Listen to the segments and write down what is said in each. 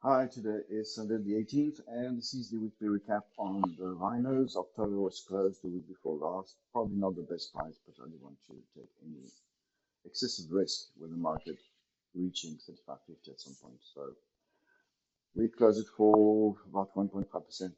Hi, today is Sunday the 18th, and this is the weekly recap on the rhinos. October was closed the week before last. Probably not the best price, but I didn't want to take any excessive risk with the market reaching 35.50 at some point. So we closed it for about 1.5%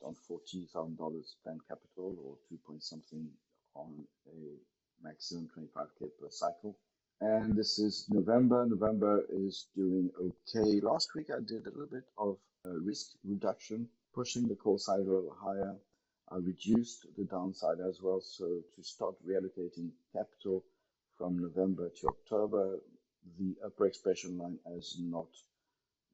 on $40,000 planned capital, or 2 point something on a maximum 25K per cycle. And this is November. November is doing okay. Last week I did a little bit of risk reduction, pushing the call side a little higher. I reduced the downside as well. So to start reallocating capital from November to October, the upper expression line has not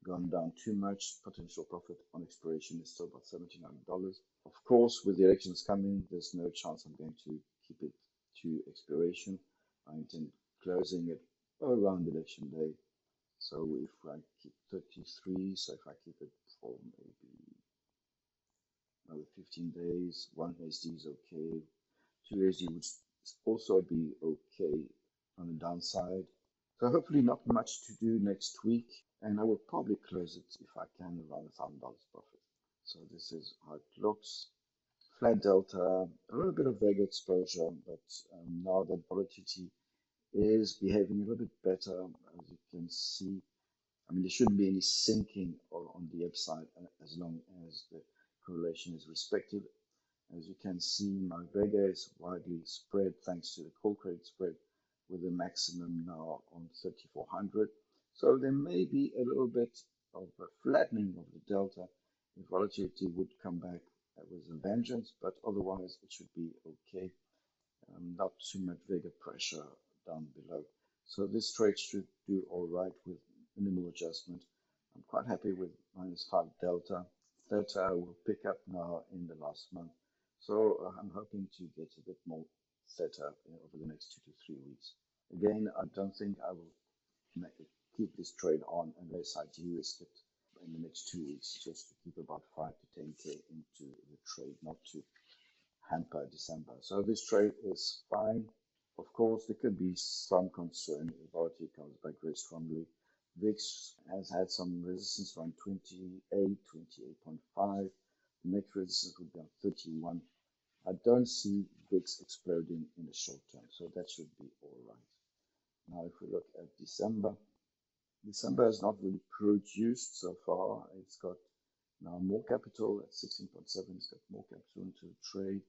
gone down too much. Potential profit on expiration is still about $1,700. Of course, with the elections coming, there's no chance I'm going to keep it to expiration. I intend closing it around election day. So if I keep 33, so if I keep it for maybe another 15 days, 1 USD is okay. 2 USD would also be okay on the downside. So hopefully not much to do next week, and I will probably close it if I can around $1,000 profit. So this is how it looks. Flat delta, a little bit of Vega exposure, but now that volatility is behaving a little bit better, as you can see. I mean, there shouldn't be any sinking or on the upside as long as the correlation is respected. As you can see, my Vega is widely spread thanks to the call credit spread with a maximum now on 3,400. So there may be a little bit of a flattening of the delta if volatility would come back with a vengeance, but otherwise it should be okay. Not too much Vega pressure down below. So this trade should do all right with minimal adjustment. I'm quite happy with -5 delta. Delta will pick up now in the last month. So I'm hoping to get a bit more theta over the next 2 to 3 weeks. Again, I don't think I will keep this trade on unless I de-risk it in the next 2 weeks, just to keep about 5 to 10K into the trade, not to hamper December. So this trade is fine. Of course, there could be some concern if volatility comes back very strongly. VIX has had some resistance around 28, 28.5. The next resistance would be on 31. I don't see VIX exploding in the short term, so that should be all right. Now, if we look at December, December has not really produced so far. It's got now more capital at 16.7. It's got more capital into the trade.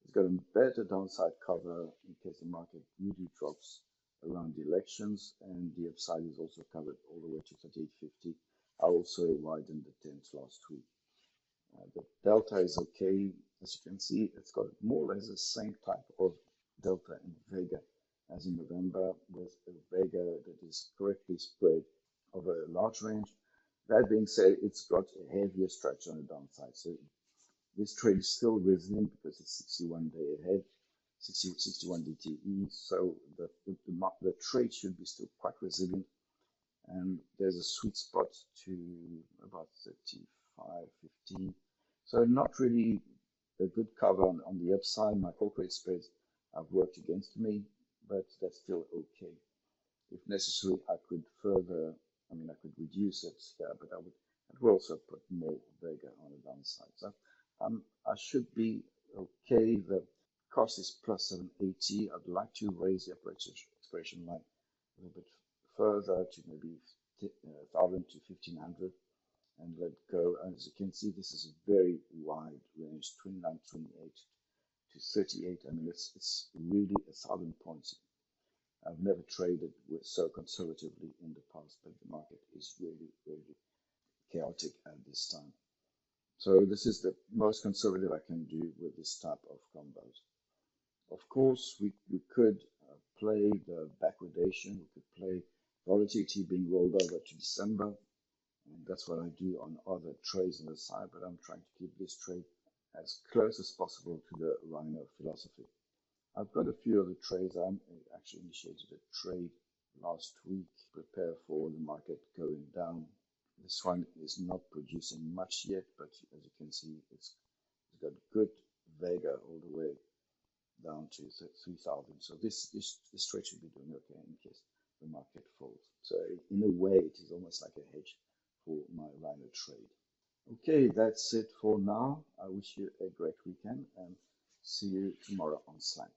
It's got a better downside cover in case the market really drops around the elections, and the upside is also covered all the way to 38.50. I also widened the 10s last week. The delta is okay. As you can see, it's got more or less the same type of delta in Vega as in November, with a Vega that is correctly spread over a large range. That being said, it's got a heavier structure on the downside. So this trade is still resilient because it's 61 day ahead, 61 DTE. So the trade should be still quite resilient. And there's a sweet spot to about 35.15. So not really a good cover on the upside. My call credit spreads have worked against me, but that's still okay. If necessary, I could further, I could reduce it here, but I would also put more Vega on the downside. So I should be okay. The cost is plus 780. I'd like to raise the upper expression line a little bit further to maybe 1,000 to 1,500 and let go. As you can see, this is a very wide range, 29, 28 to 38. I mean, it's really 1,000 points. I've never traded with so conservatively in the past, but the market is really, really chaotic at this time. So this is the most conservative I can do with this type of combos. Of course, we could play the backwardation. We could play volatility being rolled over to December. And that's what I do on other trades on the side, but I'm trying to keep this trade as close as possible to the Rhino philosophy. I've got a few other trades. I actually initiated a trade last week, prepare for the market going down. This one is not producing much yet, but as you can see, it's got good Vega all the way down to 3,000. So this trade should be doing okay in case the market falls. So in a way, it is almost like a hedge for my Rhino trade. Okay, that's it for now. I wish you a great weekend and see you tomorrow on Slack.